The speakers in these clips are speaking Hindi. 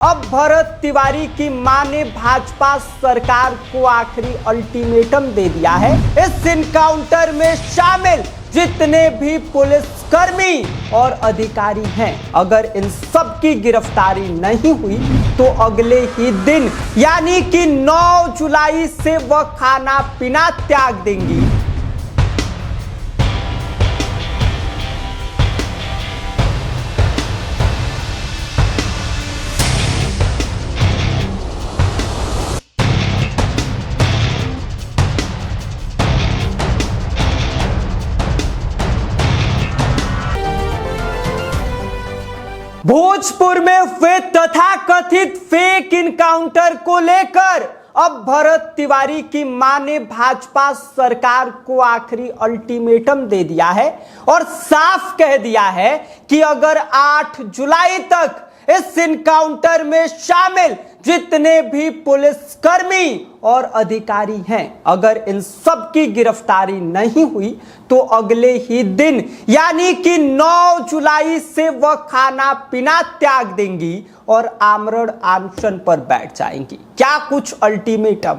अब भरत तिवारी की मां ने भाजपा सरकार को आखिरी अल्टीमेटम दे दिया है। इस इनकाउंटर में शामिल जितने भी पुलिसकर्मी और अधिकारी हैं, अगर इन सब की गिरफ्तारी नहीं हुई तो अगले ही दिन यानी कि 9 जुलाई से वह खाना पीना त्याग देंगी। भोजपुर में हुए तथाकथित फेक इनकाउंटर को लेकर अब भरत तिवारी की मां ने भाजपा सरकार को आखिरी अल्टीमेटम दे दिया है और साफ कह दिया है कि अगर 8 जुलाई तक इस इनकाउंटर में शामिल जितने भी पुलिसकर्मी और अधिकारी हैं, अगर इन सब की गिरफ्तारी नहीं हुई तो अगले ही दिन यानी कि 9 जुलाई से वह खाना पीना त्याग देंगी और आमरण अनशन पर बैठ जाएंगी। क्या कुछ अल्टीमेटम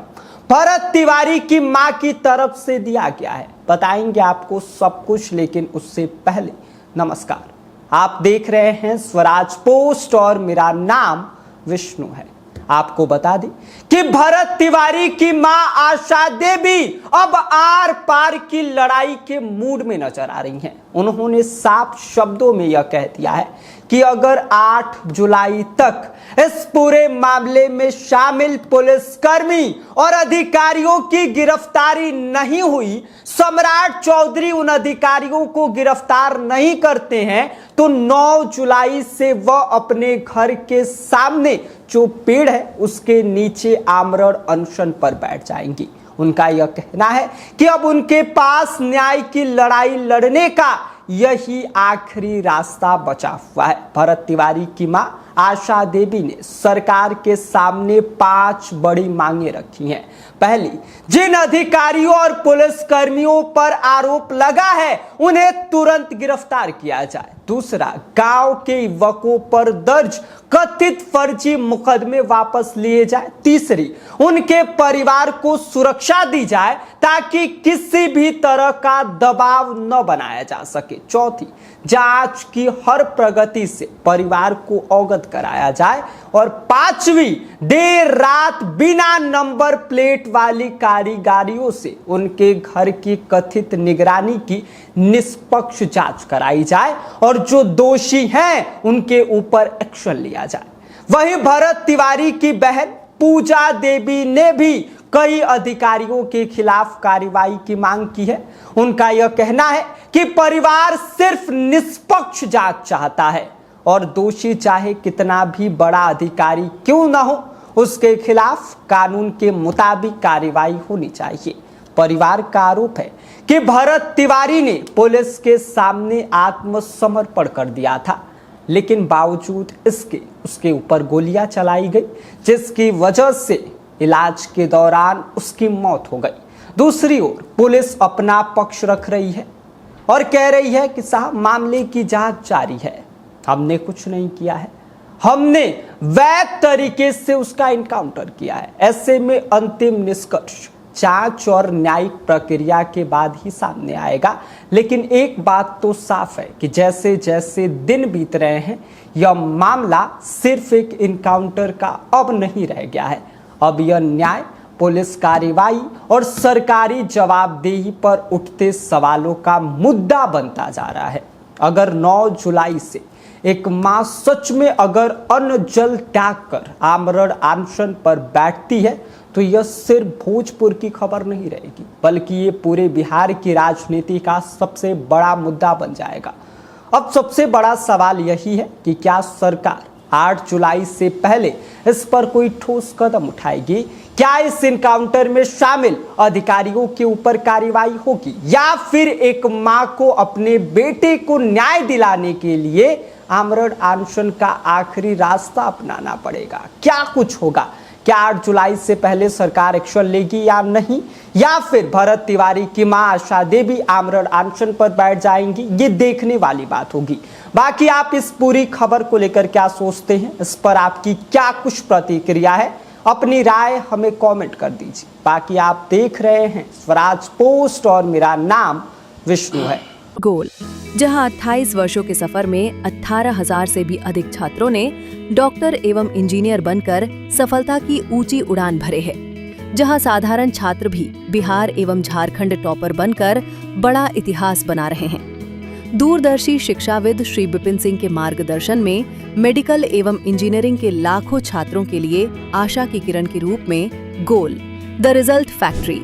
भरत तिवारी की मां की तरफ से दिया गया है, बताएंगे आपको सब कुछ। लेकिन उससे पहले नमस्कार, आप देख रहे हैं स्वराज पोस्ट और मेरा नाम विष्णु है। आपको बता दें कि भरत तिवारी की मां आशा देवी अब आर पार की लड़ाई के मूड में नजर आ रही हैं। उन्होंने साफ शब्दों में यह कह दिया है कि अगर 8 जुलाई तक इस पूरे मामले में शामिल पुलिसकर्मी और अधिकारियों की गिरफ्तारी नहीं हुई, सम्राट चौधरी उन अधिकारियों को गिरफ्तार नहीं करते हैं, तो 9 जुलाई से वह अपने घर के सामने जो पेड़ है उसके नीचे आमरण अनशन पर बैठ जाएंगी। उनका यह कहना है कि अब उनके पास न्याय की लड़ाई लड़ने का यही आखिरी रास्ता बचा हुआ है। भरत तिवारी की मां आशा देवी ने सरकार के सामने 5 बड़ी मांगे रखी हैं। पहली, जिन अधिकारियों और पुलिसकर्मियों पर आरोप लगा है उन्हें तुरंत गिरफ्तार किया जाए। दूसरा, गांव के युवकों पर दर्ज कथित फर्जी मुकदमे वापस लिए जाए। तीसरी, उनके परिवार को सुरक्षा दी जाए ताकि किसी भी तरह का दबाव न बनाया जा सके। चौथी, जांच की हर प्रगति से परिवार को अवगत कराया जाए। और पांचवी, देर रात बिना नंबर प्लेट वाली गाड़ियों से उनके घर की कथित निगरानी की निष्पक्ष जांच कराई जाए और जो दोषी हैं उनके ऊपर एक्शन लिया जाए। वहीं भरत तिवारी की बहन पूजा देवी ने भी कई अधिकारियों के खिलाफ कार्रवाई की मांग की है। उनका यह कहना है कि परिवार सिर्फ निष्पक्ष जांच चाहता है और दोषी चाहे कितना भी बड़ा अधिकारी क्यों न हो, उसके खिलाफ कानून के मुताबिक कार्रवाई होनी चाहिए। परिवार का आरोप है कि भरत तिवारी ने पुलिस के सामने आत्मसमर्पण कर दिया था, लेकिन बावजूद इसके उसके ऊपर गोलियां चलाई गई, जिसकी वजह से इलाज के दौरान उसकी मौत हो गई। दूसरी ओर पुलिस अपना पक्ष रख रही है और कह रही है कि साहब मामले की जांच जारी है, हमने कुछ नहीं किया है, हमने वैध तरीके से उसका इनकाउंटर किया है। ऐसे में अंतिम निष्कर्ष जांच और न्यायिक प्रक्रिया के बाद ही सामने आएगा। लेकिन एक बात तो साफ है कि जैसे जैसे दिन बीत रहे हैं, यह मामला सिर्फ एक इनकाउंटर का अब नहीं रह गया है। अब यह न्याय, पुलिस कार्रवाई और सरकारी जवाबदेही पर उठते सवालों का मुद्दा बनता जा रहा है। अगर 9 जुलाई से एक मां सच में अगर अन्न जल त्याग कर आमरण अनशन पर बैठती है तो यह सिर्फ भोजपुर की खबर नहीं रहेगी, बल्कि ये पूरे बिहार की राजनीति का सबसे बड़ा मुद्दा बन जाएगा। अब सबसे बड़ा सवाल यही है कि क्या सरकार 8 जुलाई से पहले इस पर कोई ठोस कदम उठाएगी? क्या इस इनकाउंटर में शामिल अधिकारियों के ऊपर कार्रवाई होगी, या फिर एक मां को अपने बेटे को न्याय दिलाने के लिए आमरण अनशन का आखिरी रास्ता अपनाना पड़ेगा? क्या कुछ होगा, क्या 8 जुलाई से पहले सरकार एक्शन लेगी या नहीं, या फिर भरत तिवारी की मां आशा देवी आमरण अनशन पर बैठ जाएंगी, ये देखने वाली बात होगी। बाकी आप इस पूरी खबर को लेकर क्या सोचते हैं, इस पर आपकी क्या कुछ प्रतिक्रिया है, अपनी राय हमें कमेंट कर दीजिए। बाकी आप देख रहे हैं स्वराज पोस्ट और मेरा नाम विष्णु है। गोल, जहां 28 वर्षों के सफर में 18,000 से भी अधिक छात्रों ने डॉक्टर एवं इंजीनियर बनकर सफलता की ऊंची उड़ान भरे हैं, जहां साधारण छात्र भी बिहार एवं झारखंड टॉपर बनकर बड़ा इतिहास बना रहे हैं। दूरदर्शी शिक्षाविद श्री विपिन सिंह के मार्गदर्शन में मेडिकल एवं इंजीनियरिंग के लाखों छात्रों के लिए आशा की किरण के रूप में गोल, द रिजल्ट फैक्ट्री